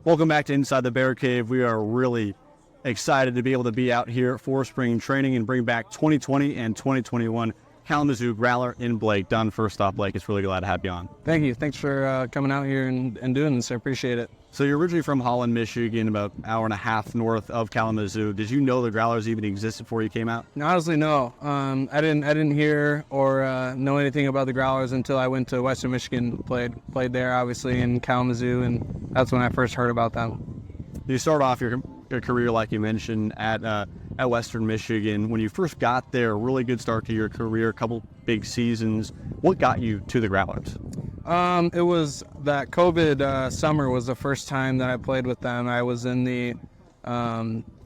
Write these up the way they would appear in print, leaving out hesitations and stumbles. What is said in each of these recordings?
Welcome back to Inside the Bear Cave. We are really excited to be able to be out here for spring training and bring back 2020 and 2021 Kalamazoo Growler in Blake. Dunn, first off, Blake, it's really glad to have you on. Thank you. Thanks for coming out here and doing this. I appreciate it. So you're originally from Holland, Michigan, about an hour and a half north of Kalamazoo. Did you know the Growlers even existed before you came out? Honestly, no. I didn't hear or know anything about the Growlers until I went to Western Michigan, played there, obviously, in Kalamazoo, and that's when I first heard about them. You start off your career, like you mentioned, at Western Michigan. When you first got there, a really good start to your career, a couple big seasons. What got you to the Growlers? It was that COVID summer was the first time that I played with them. I was in the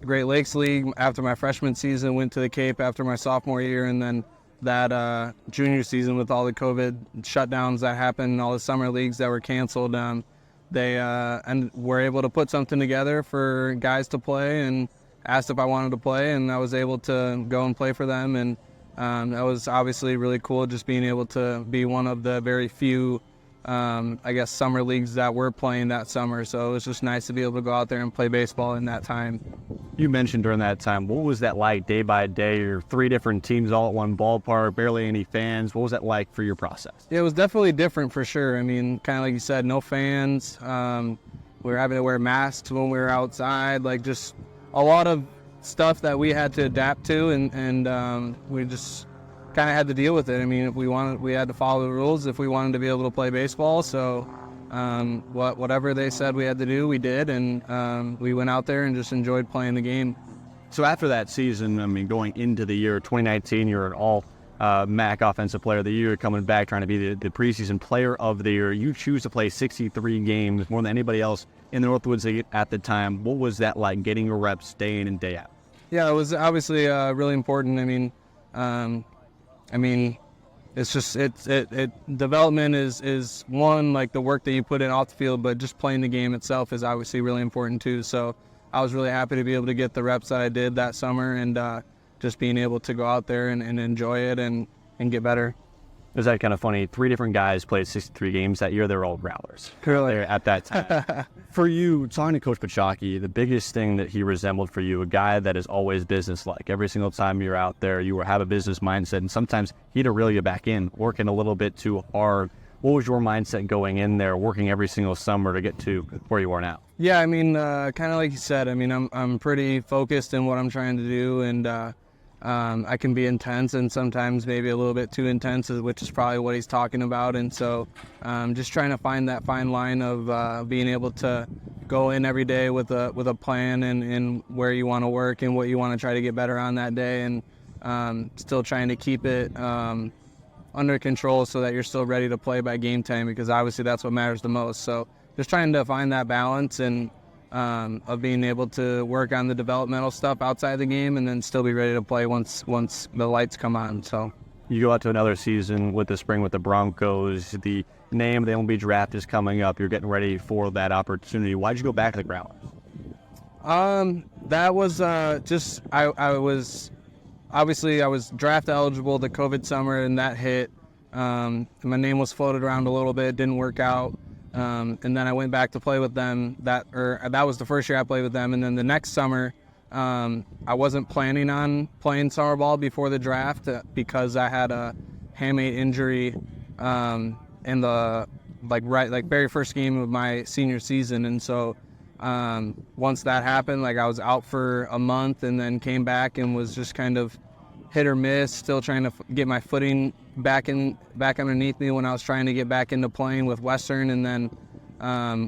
Great Lakes League after my freshman season, went to the Cape after my sophomore year, and then that junior season with all the COVID shutdowns that happened, all the summer leagues that were canceled, they and were able to put something together for guys to play and asked if I wanted to play, and I was able to go and play for them, and that was obviously really cool, just being able to be one of the very few summer leagues that were playing that summer. So it was just nice to be able to go out there and play baseball in that time. You mentioned during that time, what was that like day by day? You're three different teams all at one ballpark, barely any fans. What was that like for your process? Yeah, it was definitely different for sure. I mean, kind of like you said, no fans. We were having to wear masks when we were outside, like just a lot of stuff that we had to adapt to, and we just kind of had to deal with it. I mean, if we had to follow the rules if we wanted to be able to play baseball. So whatever they said we had to do, we did, and we went out there and just enjoyed playing the game. So after that season, I mean, going into the year 2019, you're an all MAC Offensive Player of the Year, coming back trying to be the preseason Player of the Year. You choose to play 63 games, more than anybody else in the Northwoods League at the time. What was that like, getting your reps day in and day out? Yeah, it was obviously really important. I mean, it's just development is one, like the work that you put in off the field, but just playing the game itself is obviously really important too. So I was really happy to be able to get the reps that I did that summer, and just being able to go out there and enjoy it and get better. Is that kind of funny? Three different guys played 63 games that year. They're all Growlers. Really? At that time. For you, talking to Coach Pachaki, the biggest thing that he resembled for you, a guy that is always business-like. Every single time you're out there, you have a business mindset, and sometimes he'd reel you back in, working a little bit too hard. What was your mindset going in there, working every single summer to get to where you are now? Yeah, I mean, kind of like you said, I mean, I'm pretty focused in what I'm trying to do, and I can be intense and sometimes maybe a little bit too intense, which is probably what he's talking about. And so just trying to find that fine line of being able to go in every day with a plan and where you want to work and what you want to try to get better on that day, and still trying to keep it under control so that you're still ready to play by game time, because obviously that's what matters the most. So just trying to find that balance and of being able to work on the developmental stuff outside the game and then still be ready to play once the lights come on. So you go out to another season with the spring with the Broncos. The name of the MLB draft is coming up. You're getting ready for that opportunity. Why'd you go back to the Growlers? That was just I was draft eligible the COVID summer, and that hit. My name was floated around a little bit, didn't work out. And then I went back to play with them. That was the first year I played with them. And then the next summer, I wasn't planning on playing summer ball before the draft because I had a hamate injury in the very first game of my senior season. And so once that happened, I was out for a month and then came back and was just kind of hit or miss, still trying to get my footing back underneath me when I was trying to get back into playing with Western, and then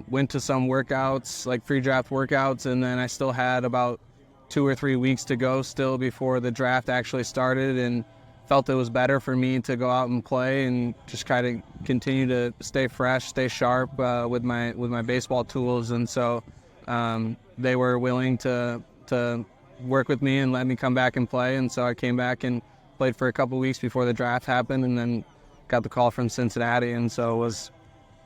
went to some workouts, like free draft workouts, and then I still had about 2 or 3 weeks to go still before the draft actually started, and felt it was better for me to go out and play and just kind of continue to stay fresh, stay sharp with my baseball tools. And so they were willing to work with me and let me come back and play, and so I came back and played for a couple weeks before the draft happened, and then got the call from Cincinnati, and so was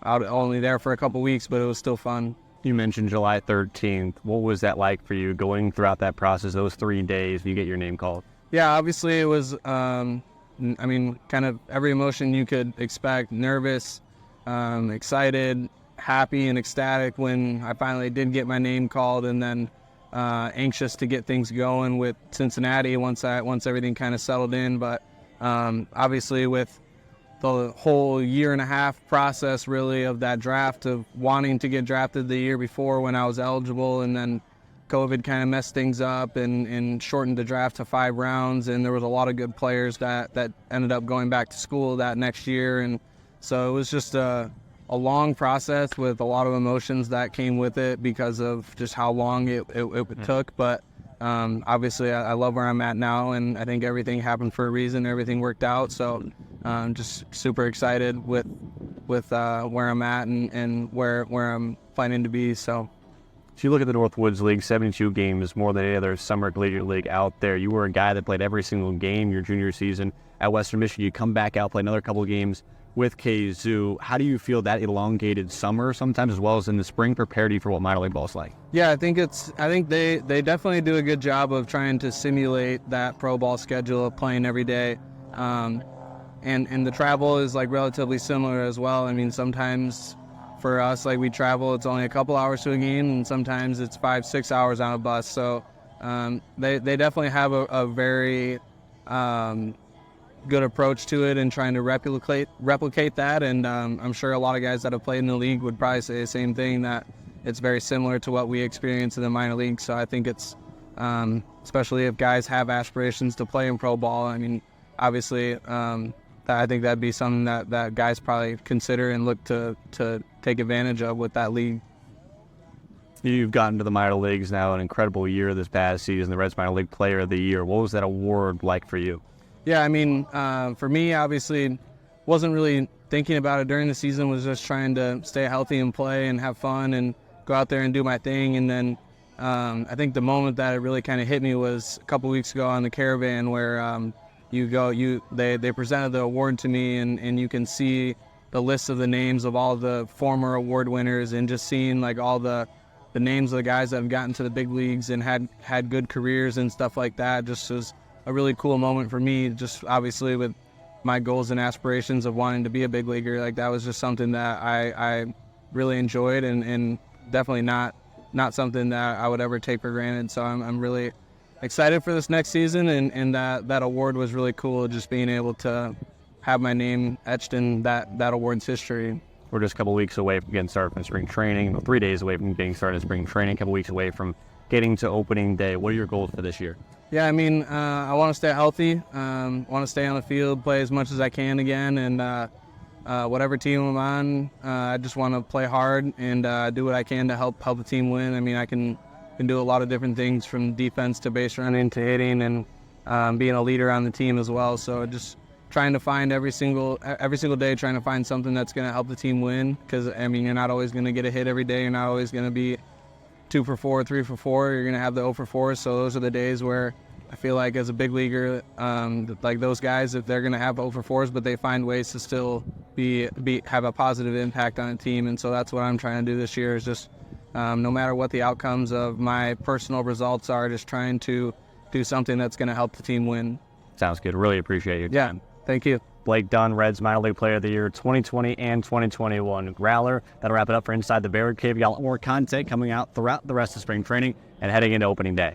out only there for a couple weeks, but it was still fun. You mentioned July 13th. What was that like for you going throughout that process, those 3 days you get your name called? Yeah, obviously it was, kind of every emotion you could expect: nervous, excited, happy and ecstatic when I finally did get my name called, and then anxious to get things going with Cincinnati once everything kind of settled in. But obviously with the whole year and a half process really of that draft, of wanting to get drafted the year before when I was eligible, and then COVID kind of messed things up and shortened the draft to 5 rounds, and there was a lot of good players that ended up going back to school that next year, and so it was just a long process with a lot of emotions that came with it because of just how long it took. But obviously I love where I'm at now, and I think everything happened for a reason. Everything worked out, so I'm just super excited with where I'm at and where I'm planning to be. So you look at the Northwoods League, 72 games, more than any other summer collegiate league out there. You were a guy that played every single game your junior season at Western Michigan. You come back out, play another couple of games with KZoo. How do you feel that elongated summer sometimes, as well as in the spring, prepared you for what minor league ball is like? Yeah, I think they definitely do a good job of trying to simulate that pro ball schedule of playing every day. And the travel is like relatively similar as well. I mean, sometimes for us, like we travel, it's only a couple hours to a game, and sometimes it's 5-6 hours on a bus. So they definitely have a very good approach to it and trying to replicate that. And I'm sure a lot of guys that have played in the league would probably say the same thing, that it's very similar to what we experience in the minor league. So I think it's, especially if guys have aspirations to play in pro ball, I mean, obviously, I think that'd be something that guys probably consider and look to take advantage of with that league. You've gotten to the minor leagues now, an incredible year this past season, the Reds Minor League Player of the Year. What was that award like for you? Yeah, I mean, for me, obviously, wasn't really thinking about it during the season, was just trying to stay healthy and play and have fun and go out there and do my thing. And then I think the moment that it really kind of hit me was a couple weeks ago on the Caravan, where they presented the award to me, and you can see the list of the names of all the former award winners, and just seeing like all the names of the guys that have gotten to the big leagues and had good careers and stuff like that. Just was a really cool moment for me, just obviously with my goals and aspirations of wanting to be a big leaguer. Like that was just something that I really enjoyed, and definitely not something that I would ever take for granted. So I'm really excited for this next season, and that award was really cool, just being able to have my name etched in that award's history. We're just a couple weeks away from getting started from spring training, 3 days away from getting started in spring training, a couple weeks away from getting to opening day. What are your goals for this year? Yeah, I mean, I want to stay healthy, want to stay on the field, play as much as I can again, and whatever team I'm on, I just want to play hard and do what I can to help the team win. I mean, I can do a lot of different things, from defense to base running to hitting, and being a leader on the team as well. So just trying to find every single day, trying to find something that's going to help the team win. Because I mean, you're not always going to get a hit every day. You're not always going to be 2 for 4, 3 for 4. You're going to have the 0 for 4. So those are the days where I feel like as a big leaguer, like those guys, if they're going to have 0 for 4s, but they find ways to still have a positive impact on a team. And so that's what I'm trying to do this year, is just no matter what the outcomes of my personal results are, just trying to do something that's going to help the team win. Sounds good. Really appreciate your time. Yeah, thank you. Blake Dunn, Reds Minor League Player of the Year 2020 and 2021 Growler. That'll wrap it up for Inside the Barricade. We got a lot more content coming out throughout the rest of spring training and heading into opening day.